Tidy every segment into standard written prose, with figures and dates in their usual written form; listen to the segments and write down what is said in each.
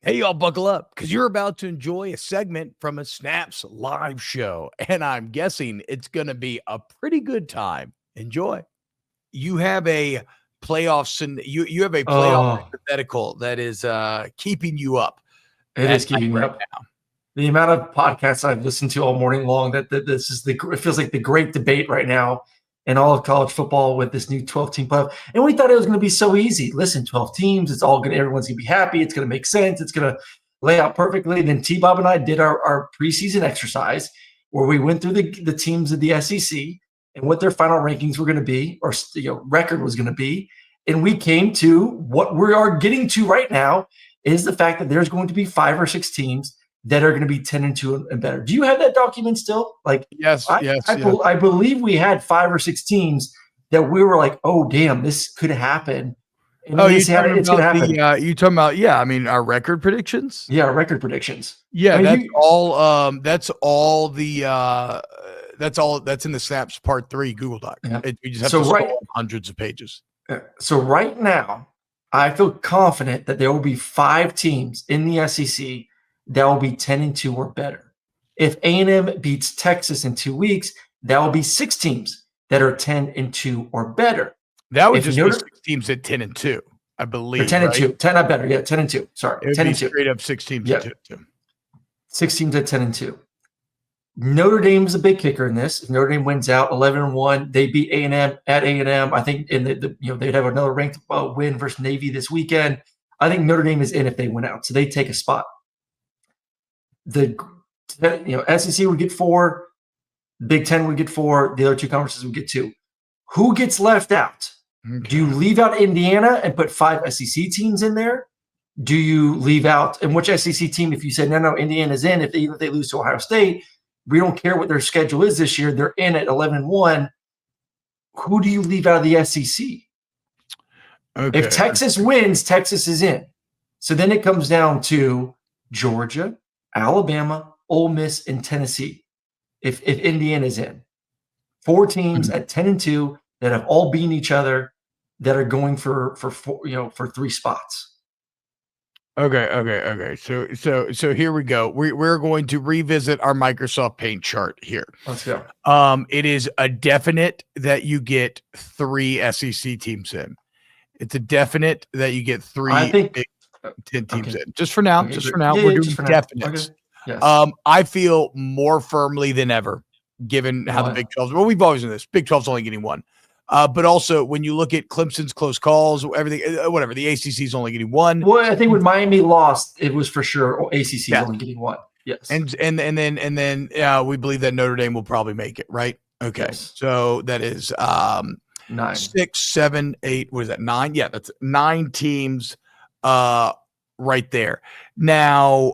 Hey, y'all, buckle up because you're about to enjoy a segment from a Snaps live show, and I'm guessing it's going to be a pretty good time. Enjoy. You have a you have a playoff Oh, hypothetical that is keeping you up it at is night keeping me right up. now. The amount of podcasts I've listened to all morning long that this is it feels like the great debate right now in all of college football with this new 12-team playoff. And we thought it was going to be so easy. Listen, 12 teams, it's all good. Everyone's going to be happy. It's going to make sense. It's going to lay out perfectly. Then TBob and I did our preseason exercise where we went through the teams of the SEC and what their final rankings were going to be, or record was going to be. And we came to what we are getting to right now is the fact that there's going to be 5 or 6 teams that are going to be 10-2 and better. Do you have that document still? Like, Yes, I, yes, I, yes. I believe we had 5 or 6 teams that we were like, oh, damn, this could happen. And Oh, it's going to happen. you talking about, yeah, I mean, our record predictions? Yeah, record predictions. I Yeah, mean, that's in the Snaps Part 3 Google Doc. yeah. We just have So to right, scroll hundreds of pages. so right now, I feel confident that there will be 5 teams in the SEC that will be 10-2 or better. If A&M beats Texas in 2 weeks, that will be 6 teams that are 10-2 or better. That would If just be Notre 6 teams at 10-2, I or believe, 10 and right? 2, 10 not better. Yeah, 10 and 2. Sorry, It would 10 be and 2. straight up 6 teams at Yeah, 10-2. 6 teams at 10 and 2. Notre Dame is a big kicker in this. If Notre Dame wins out 11-1, they beat A&M at A&M. I think they'd have another ranked win versus Navy this weekend. I think Notre Dame is in if they win out, so they take a spot. The SEC would get 4, Big Ten would get 4, the other 2 conferences would get 2. Who gets left out? Okay. Do you leave out Indiana and put 5 SEC teams in there? Do you leave out, and which SEC team, if you said, no, Indiana's in, if they lose to Ohio State, we don't care what their schedule is this year, they're in at 11-1. Who do you leave out of the SEC? Okay. If Texas wins, Texas is in. So then it comes down to Georgia, Alabama, Ole Miss, and Tennessee. If Indiana's in. 4 teams at 10-2 that have all beaten each other that are going for 3 spots. Okay. So here we go. We're going to revisit our Microsoft Paint chart here. Let's go. It is a definite that you get 3 SEC teams in. It's a definite that you get 3 Big 10 teams in. Just for now. We're doing definites. Okay. Yes. I feel more firmly than ever, given how the Big 12. Well, we've always done this. Big 12's only getting 1. But also, when you look at Clemson's close calls, everything, whatever, the ACC is only getting 1. Well, I think when Miami lost, it was for sure ACC is only getting 1. Yes. And then we believe that Notre Dame will probably make it, right? Okay. Yes. So that is 9, 6, 7, 8. What is that? 9? Yeah, that's 9 teams right there. Now,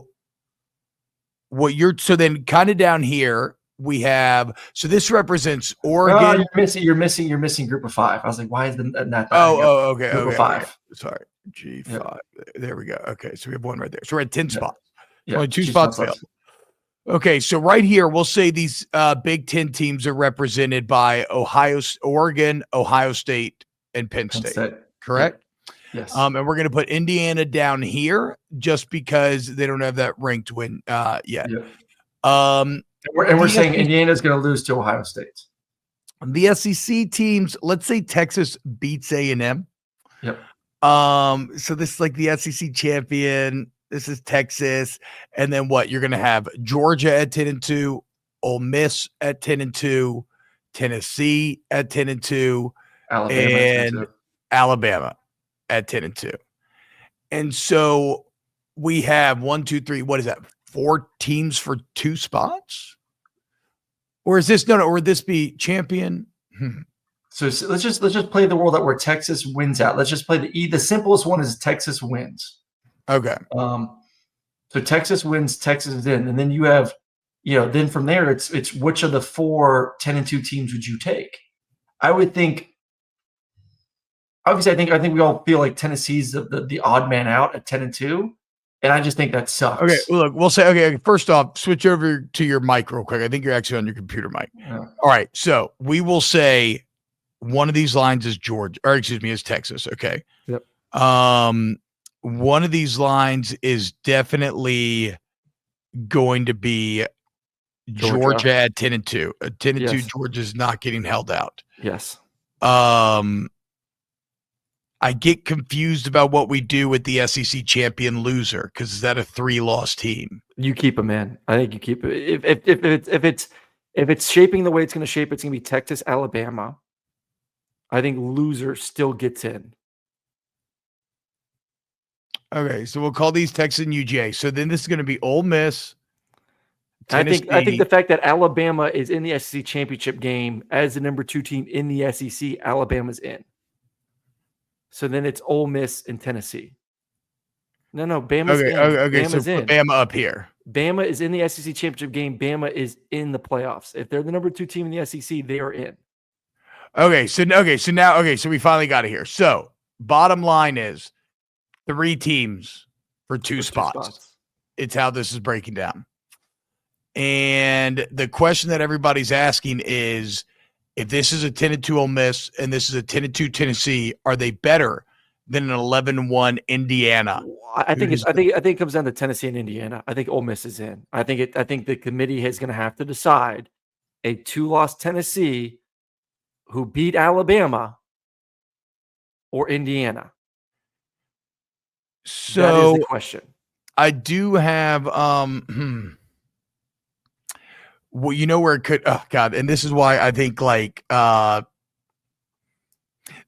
so then kind of down here, we have, so this represents Oregon. You're missing group of 5. I was like, why is not that? Okay. Group of 5. Okay. Sorry. G5. Yep. There we go. Okay. So we have 1 right there. So we're at 10 spots. Yeah. Only 2 spots available. Okay. So right here, we'll say these Big 10 teams are represented by Oregon, Ohio State, and Penn State. Correct? Yes. And we're going to put Indiana down here just because they don't have that ranked win yet. Yeah. We're saying Indiana's going to lose to Ohio State. The SEC teams, let's say Texas beats A&M. Yep. So this is like the SEC champion. This is Texas. And then what? You're going to have Georgia at 10-2, Ole Miss at 10-2, Tennessee at 10-2, and Alabama at 10-2. And so we have 1, 2, 3. What is that? 4 teams for 2 spots? Or is this or would this be champion? So let's just play the world out where Texas wins out. Let's just play the simplest one is Texas wins. Okay. So Texas wins, Texas is in, and then you have, then from there it's which of the 4 10-2 teams would you take? I would think. Obviously, I think we all feel like Tennessee's the odd man out at 10-2. And I just think that sucks. Okay, well, look, we'll say, okay, first off, switch over to your mic real quick. I think you're actually on your computer mic. Yeah. All right, so we will say one of these lines is Georgia, or excuse me, is Texas, okay? Yep. one of these lines is definitely going to be Georgia at 10-2. 10-2, Yes. Georgia's not getting held out. Yes. I get confused about what we do with the SEC champion loser, because is that a 3-loss team? You keep him in. I think you keep it. If it's shaping the way it's going to shape, it's going to be Texas, Alabama. I think loser still gets in. Okay, so we'll call these Texas and UGA. So then this is going to be Ole Miss, Tennessee. I think the fact that Alabama is in the SEC championship game as the number 2 team in the SEC, Alabama's in. So then it's Ole Miss and Tennessee. No, Bama's in. Okay. Bama's So put in. Bama up here. Bama is in the SEC championship game. Bama is in the playoffs. If they're the number 2 team in the SEC, they are in. So we finally got it here. So bottom line is 3 teams for 2 spots. It's how this is breaking down. And the question that everybody's asking is, if this is a 10-2 Ole Miss and this is a 10-2 Tennessee, are they better than an 11-1 Indiana? I think it comes down to Tennessee and Indiana. I think Ole Miss is in. I think the committee is going to have to decide a 2-loss Tennessee who beat Alabama or Indiana. So that is the question. I do have well, you know where it could, oh God, and this is why I think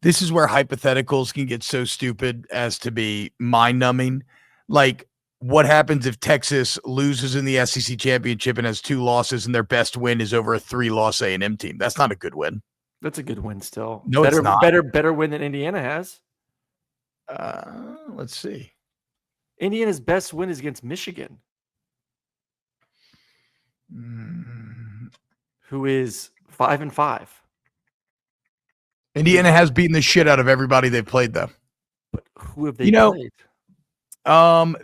this is where hypotheticals can get so stupid as to be mind-numbing. Like, what happens if Texas loses in the SEC championship and has 2 losses and their best win is over a 3-loss A&M team? That's not a good win. That's a good win still. No, it's not. Better win than Indiana has. Let's see. Indiana's best win is against Michigan, who is 5-5. Indiana has beaten the shit out of everybody they've played, though. But who have they played?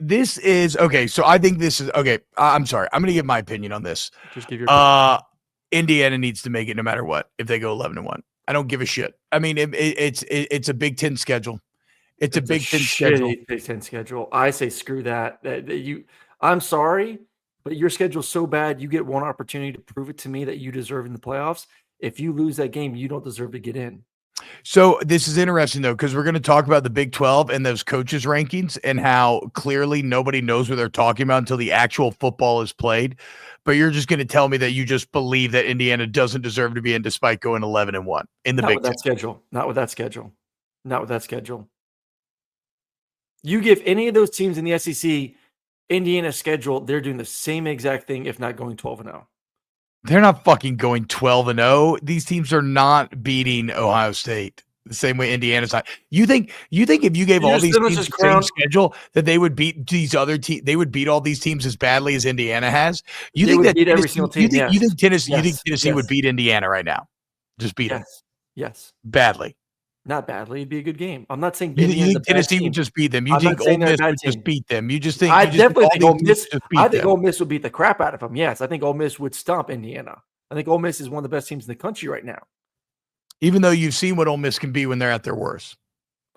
This is okay. So I think this is okay. I'm sorry. I'm going to give my opinion on this. Just give your Indiana needs to make it no matter what. If they go 11-1, I don't give a shit. I mean, it's a Big Ten schedule. It's a Big Ten schedule. Big Ten schedule. I say screw that. I'm sorry, but your schedule's so bad. You get one opportunity to prove it to me that you deserve in the playoffs. If you lose that game, you don't deserve to get in. So this is interesting, though, because we're going to talk about the Big 12 and those coaches' rankings and how clearly nobody knows what they're talking about until the actual football is played. But you're just going to tell me that you just believe that Indiana doesn't deserve to be in despite going 11-1 in the Big 10. Not with that schedule. You give any of those teams in the SEC Indiana's schedule, they're doing the same exact thing, if not going 12-0. They're not fucking going 12-0. These teams are not beating Ohio State the same way Indiana's not. You think if you gave all these teams the same schedule that they would beat these other teams? They would beat all these teams as badly as Indiana has. You think that every single team? You think Tennessee would beat Indiana right now? Just beat them. Yes. Badly. Not badly. It'd be a good game. I'm not saying you think Tennessee would just beat them. You think Ole Miss would just beat them. You just think I definitely think Ole Miss. I think them. Ole Miss would beat the crap out of them. Yes, I think Ole Miss would stomp Indiana. I think Ole Miss is one of the best teams in the country right now. Even though you've seen what Ole Miss can be when they're at their worst.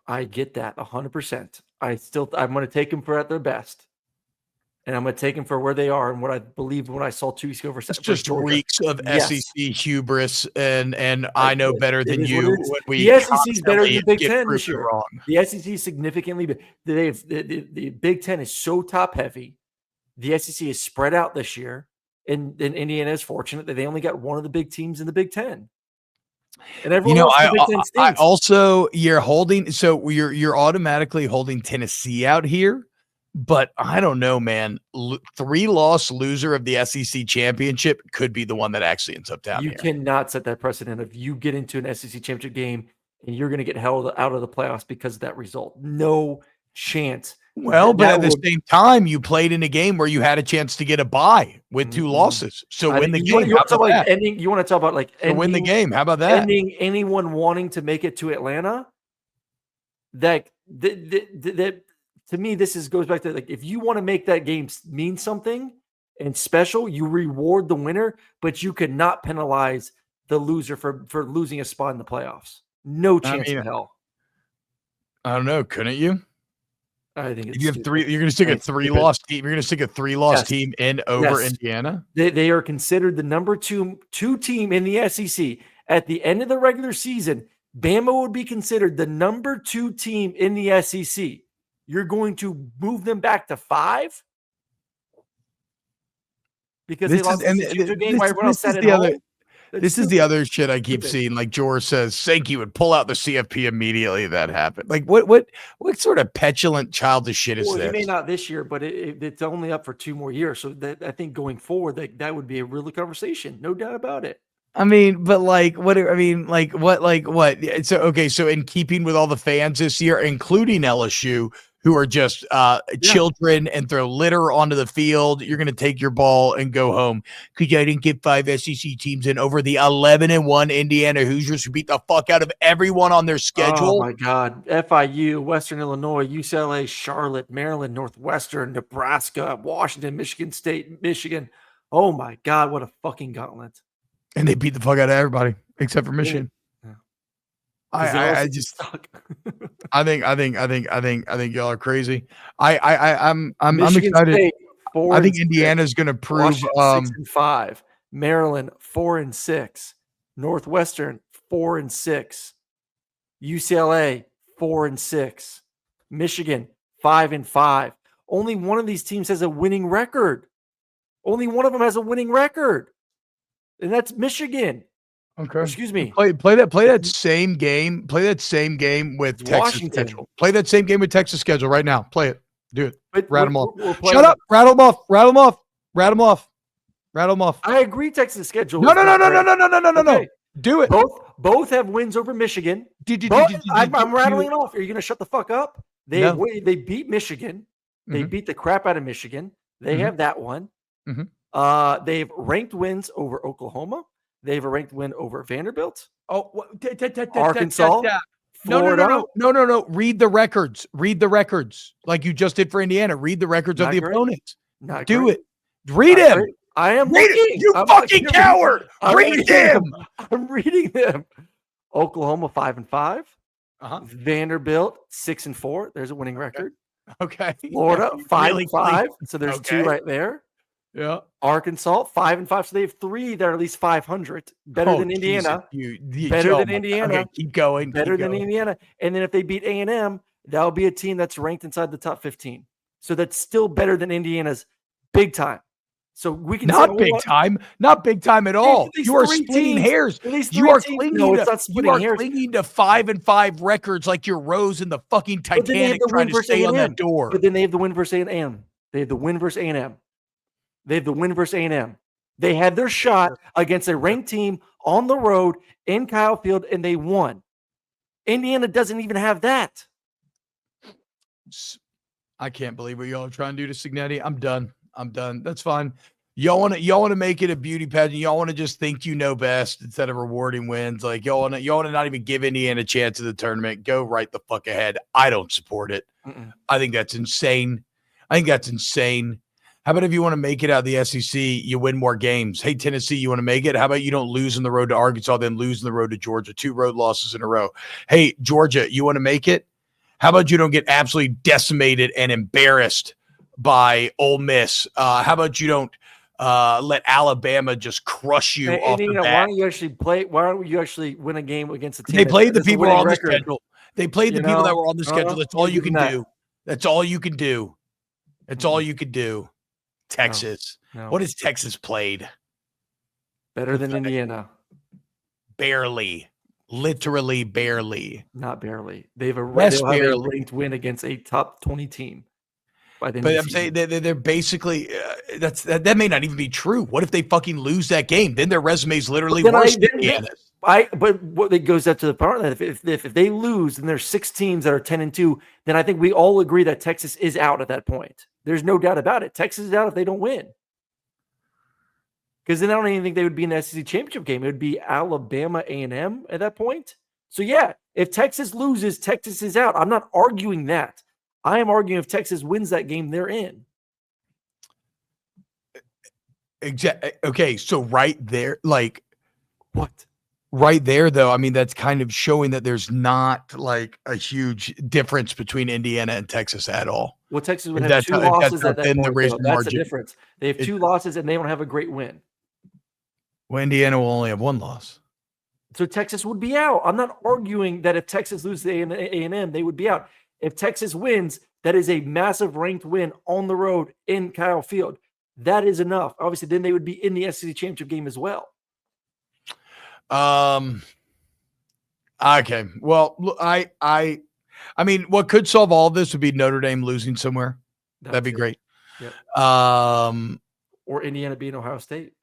I get that 100%. I'm going to take them for at their best. And I'm going to take them for where they are and what I believe when I saw 2 weeks ago for It's just reeks of SEC hubris, and I know better than you. The SEC is better than the Big Ten this year. Wrong. The SEC is significantly better. The Big Ten is so top heavy. The SEC is spread out this year, and Indiana is fortunate that they only got one of the big teams in the Big Ten. And everyone else in the Big Ten stinks. I also you're automatically holding Tennessee out here. But I don't know, man. 3-loss loser of the SEC championship could be the one that actually ends up down here. You cannot set that precedent if you get into an SEC championship game and you're going to get held out of the playoffs because of that result. No chance. Well, but at the same time, you played in a game where you had a chance to get a bye with 2 losses. So win the game. You want to talk about win the game? How about that? Ending anyone wanting to make it to Atlanta? That to me, goes back to if you want to make that game mean something and special, you reward the winner, but you could not penalize the loser for losing a spot in the playoffs. No chance in hell. I don't know. Couldn't you? I think If it's you have stupid. three, you're going to stick I a think it's three-loss team. You're going to stick a three-loss Yes. team in over Yes. Indiana. They are considered the number two team in the SEC. At the end of the regular season, Bama would be considered the number 2 team in the SEC. You're going to move them back to 5 because they This is lost the and championship game while everyone else this sat is at the other. home. That's This is stupid. the other shit I keep Stupid. seeing. Like George says, Sankey would pull out the CFP immediately. That happened. Like what sort of petulant childish shit is Well, he this? may not this year, but it's only up for 2 more years. So that I think going forward, that would be a real conversation, no doubt about it. I mean, but like, what? I mean, like, what? So okay, so in keeping with all the fans this year, including LSU, who are just children and throw litter onto the field, you're going to take your ball and go home because I didn't get 5 SEC teams in over the 11-1 Indiana Hoosiers who beat the fuck out of everyone on their schedule. Oh my God! FIU, Western Illinois, UCLA, Charlotte, Maryland, Northwestern, Nebraska, Washington, Michigan State, Michigan. Oh my God! What a fucking gauntlet! And they beat the fuck out of everybody except for Michigan. Yeah. I just suck. I think y'all are crazy. I'm excited. State, I think Indiana's going to prove 6-5. Maryland 4-6. Northwestern 4-6. UCLA 4-6. Michigan 5-5. Only one of these teams has a winning record. Only one of them has a winning record. And that's Michigan. Okay. Excuse me. Play that same game. Play that same game with Texas schedule. Play that same game with Texas schedule right now. Play it. Do it. Rattle them off. Shut up. Rattle them off. Rattle them off. Rattle them off. Rattle them off. I agree. Texas schedule. No. Do it. Both have wins over Michigan. I'm rattling off. Are you going to shut the fuck up? They beat Michigan. They beat the crap out of Michigan. They have that one. They've ranked wins over Oklahoma. They have a ranked win over Vanderbilt. Arkansas. Florida. No. Read the records. Like you just did for Indiana. Read the records of the opponents. Do it. Read him. I am looking. You fucking coward. Read them. I'm reading them. Oklahoma 5-5. Vanderbilt 6-4. There's a winning record. Okay. Florida 5-5. So there's 2 right there. Yeah. Arkansas 5-5. So they have 3 that are at least 500. Better than Indiana. Better than Indiana. Okay, keep going. Better than Indiana. And then if they beat A&M, that'll be a team that's ranked inside the top 15. So that's still better than Indiana's big time. So we can not big time at all. You are splitting hairs. You are clinging to 5-5 records like you're Rose in the fucking Titanic trying to stay on that door. But then they have the win versus A&M. They have the win versus A&M. They had their shot against a ranked team on the road in Kyle Field, and they won. Indiana doesn't even have that. I can't believe what y'all are trying to do to Cignetti. I'm done. That's fine. Y'all want to make it a beauty pageant. Y'all want to just think you know best instead of rewarding wins. Like y'all want to not even give Indiana a chance at the tournament. Go right the fuck ahead. I don't support it. I think that's insane. How about if you want to make it out of the SEC, you win more games? Hey, Tennessee, you want to make it? How about you don't lose on the road to Arkansas, then lose on the road to Georgia? 2 road losses in a row. Hey, Georgia, you want to make it? How about you don't get absolutely decimated and embarrassed by Ole Miss? How about you don't let Alabama just crush you off the bat? Why don't you actually play? Why don't you actually win a game against a team? They played the people on the schedule. They played the people that were on the schedule. That's all you can do. That's all you can do. Texas. No. What has Texas played? Better than Indiana. Barely. Literally barely. Not barely. They have a ranked win against a top 20 team. But I'm saying they're basically that may not even be true. What if they fucking lose that game? Then their resume is literally worse than Indiana's. But what it goes up to the part that if they lose and there's 6 teams that are 10-2, then I think we all agree that Texas is out at that point. There's no doubt about it. Texas is out if they don't win. Because then I don't even think they would be in the SEC championship game. It would be Alabama A&M at that point. So yeah, if Texas loses, Texas is out. I'm not arguing that. I am arguing if Texas wins that game, they're in. Exactly. Okay, so right there, like what? right there, though, I mean, that's kind of showing that there's not like a huge difference between Indiana and Texas at all. Well, Texas would If have that's 2 how, if that's losses how at that thin the point, though. racial That's the margin, difference. They have it, 2 losses, and they don't have a great win. well, Indiana will only have one loss. So Texas would be out. I'm not arguing that if Texas loses to A&M, they would be out. If Texas wins, that is a massive ranked win on the road in Kyle Field. That is enough. Obviously, then they would be in the SEC championship game as well. Okay. Well, look, I mean, what could solve all this would be Notre Dame losing somewhere. That'd be great. Yep. Or Indiana beating Ohio State.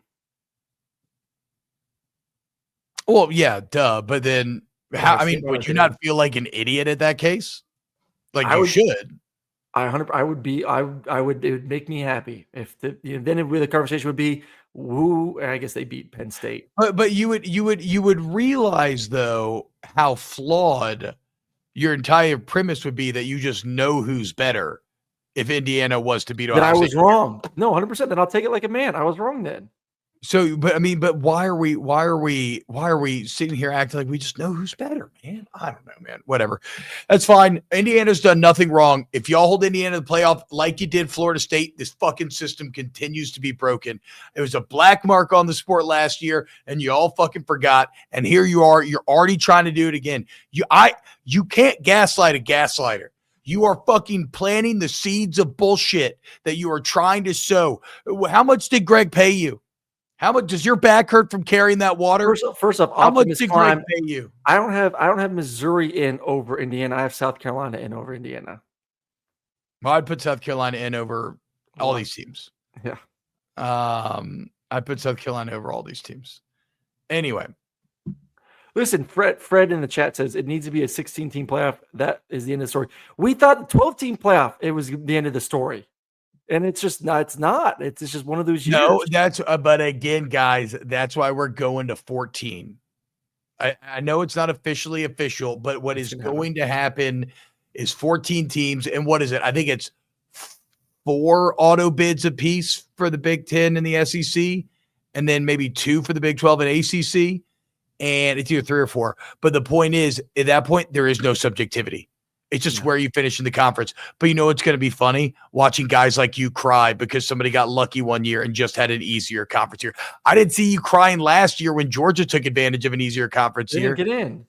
Well, yeah, duh. But then, I mean, would you not feel like an idiot at that case? Like you should. I would be. I would. It would make me happy if then the conversation would be who. I guess they beat Penn State. But you would realize though how flawed your entire premise would be that you just know who's better if Indiana was to beat Ohio State. Then I was wrong. No, 100%. Then I'll take it like a man. I was wrong then. So, but I mean, but why are we sitting here acting like we just know who's better, man? I don't know, man. Whatever. That's fine. Indiana's done nothing wrong. If y'all hold Indiana to the playoff like you did Florida State, this fucking system continues to be broken. It was a black mark on the sport last year, and you all fucking forgot. And here you are. You're already trying to do it again. You can't gaslight a gaslighter. You are fucking planting the seeds of bullshit that you are trying to sow. How much did Greg pay you? How much does your back hurt from carrying that water? First off, how much did Greg pay you? I don't have Missouri in over Indiana. I have South Carolina in over Indiana. Well, I'd put South Carolina in over all these teams. Yeah. I'd put South Carolina over all these teams. Anyway. Listen, Fred in the chat says it needs to be a 16-team playoff. That is the end of the story. We thought 12-team playoff, it was the end of the story. And it's just not. It's not. It's just one of those years. No, that's. But again, guys, that's why we're going to 14. I know it's not officially official, but what is going to happen is 14 teams, and what is it? I think it's 4 auto bids apiece for the Big Ten and the SEC, and then maybe 2 for the Big 12 and ACC, and it's either 3 or 4. But the point is, at that point, there is no subjectivity. It's just where you finish in the conference. But you know what's going to be funny? Watching guys like you cry because somebody got lucky one year and just had an easier conference year. I didn't see you crying last year when Georgia took advantage of an easier conference year. They didn't get in.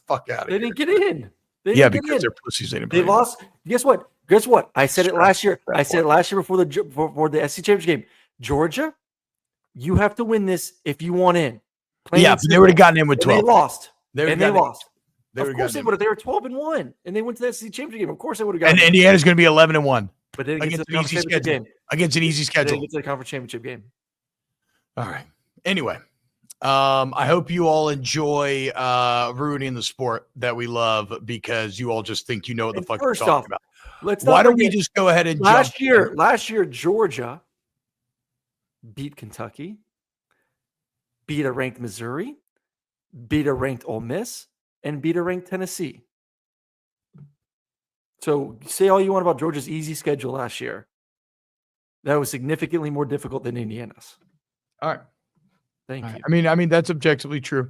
Fuck out of here. They didn't get in. Because they're pussies. They lost. Guess what? I said it last year. I said it last year before the SEC championship game. Georgia, you have to win this if you want in. But they would have gotten in with 12. They lost. They lost. Of course they would have. They were 12-1, and they went to the SEC championship game. Of course they would have gotten. And Indiana's going to be 11-1. But then against an easy schedule game. Against an easy schedule. They get to the conference championship game. All right. Anyway, I hope you all enjoy ruining the sport that we love because you all just think you know what the fuck you're talking about. Why don't we just go ahead and last year Georgia beat Kentucky, beat a ranked Missouri, beat a ranked Ole Miss, and beat a ranked Tennessee. So say all you want about Georgia's easy schedule last year. That was significantly more difficult than Indiana's. All right. Thank you. I mean that's objectively true.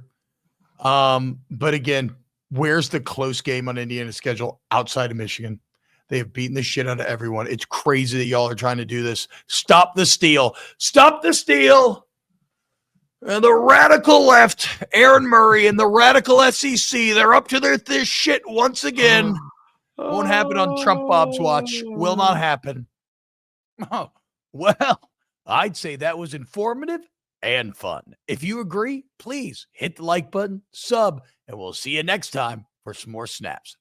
But again, where's the close game on Indiana's schedule outside of Michigan? They have beaten the shit out of everyone. It's crazy that y'all are trying to do this. Stop the steal. Stop the steal. And the radical left, Aaron Murray and the radical SEC, they're up to this shit once again. Won't happen on Trump Bob's watch. Will not happen. Oh, well, I'd say that was informative and fun. If you agree, please hit the like button, sub, and we'll see you next time for some more snaps.